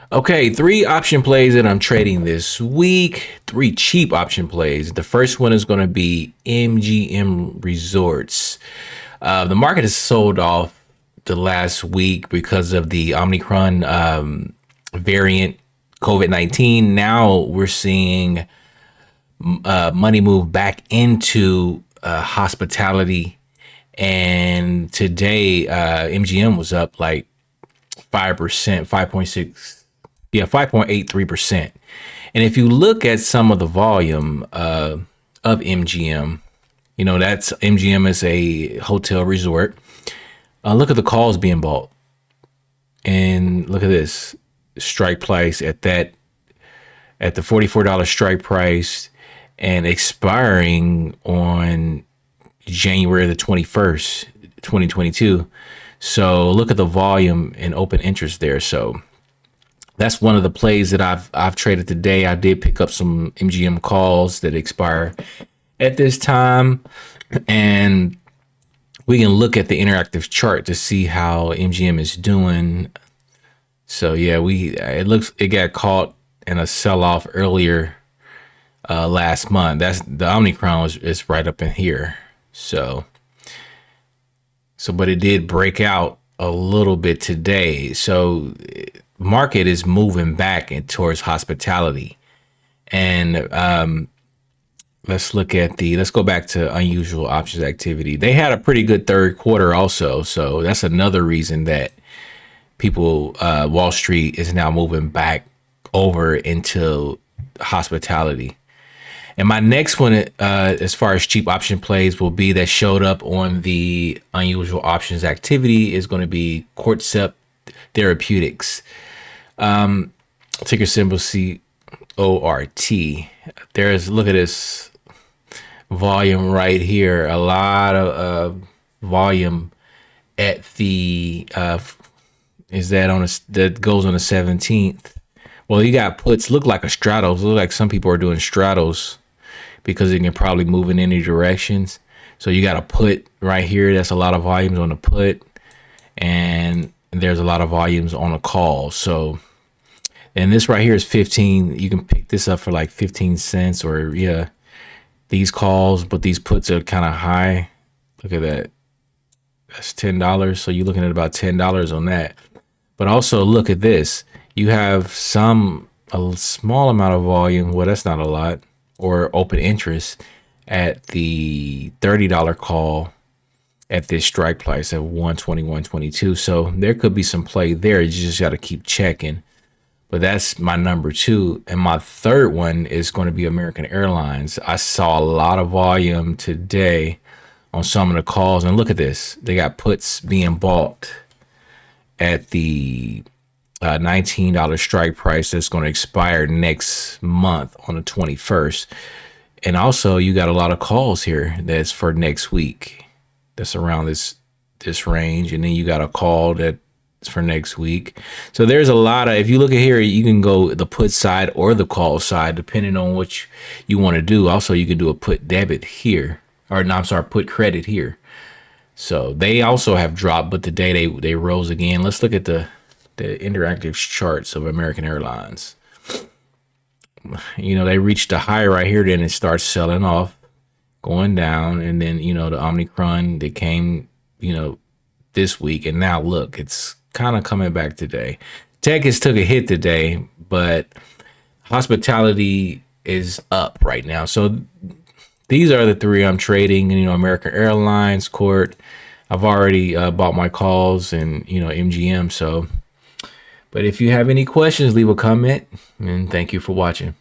Okay, three option plays that I'm trading this week. Three cheap option plays. The first one is going to be MGM Resorts. The market has sold off the last week because of the Omicron variant COVID-19. Now we're seeing money move back into hospitality. And today, MGM was up like 5%, 5.6, yeah, 5.83%. And if you look at some of the volume of MGM, that's MGM is a hotel resort. Look at the calls being bought. And look at this strike price at the $44 strike price and expiring on January the 21st, 2022. So look at the volume and open interest there. So that's one of the plays that I've traded today. I did pick up some MGM calls that expire at this time, and we can look at the interactive chart to see how MGM is doing. So yeah, it got caught in a sell-off earlier last month. That's the Omicron is right up in here. So, but it did break out a little bit today. So market is moving back towards hospitality. And let's go back to unusual options activity. They had a pretty good third quarter also. So that's another reason that Wall Street is now moving back over into hospitality. And my next one, as far as cheap option plays will be that showed up on the unusual options activity is going to be Quartet Therapeutics. Ticker symbol CORT. Look at this volume right here. A lot of volume at the that goes on the 17th. Well, you got puts look like a straddles. Look like some people are doing straddles because it can probably move in any directions. So you got a put right here. That's a lot of volumes on the put, and there's a lot of volumes on a call. So, and this right here is 15. You can pick this up for like 15 cents or yeah, these calls, but these puts are kind of high. Look at that. That's $10. So you're looking at about $10 on that. But also look at this. You have a small amount of volume. Well, that's not a lot, or open interest at the $30 call at this strike price at 121.22. So there could be some play there. You just got to keep checking. But that's my number two. And my third one is going to be American Airlines. I saw a lot of volume today on some of the calls. And look at this. They got puts being bought at the $19 strike price that's going to expire next month on the 21st. And also you got a lot of calls here that's for next week. That's around this range. And then you got a call that's for next week. So there's a lot of, if you look at here, you can go the put side or the call side, depending on what you want to do. Also, you can do a put debit here, or no, I'm sorry, put credit here. So they also have dropped, but today they rose again. Let's look at the interactive charts of American Airlines. They reached a high right here, then it starts selling off, going down, and then the Omicron that came this week, and now look, it's kind of coming back today. Tech has took a hit today, but hospitality is up right now. So these are the three I'm trading. American Airlines, CORT. I've already bought my calls, and MGM. So, but if you have any questions, leave a comment, and thank you for watching.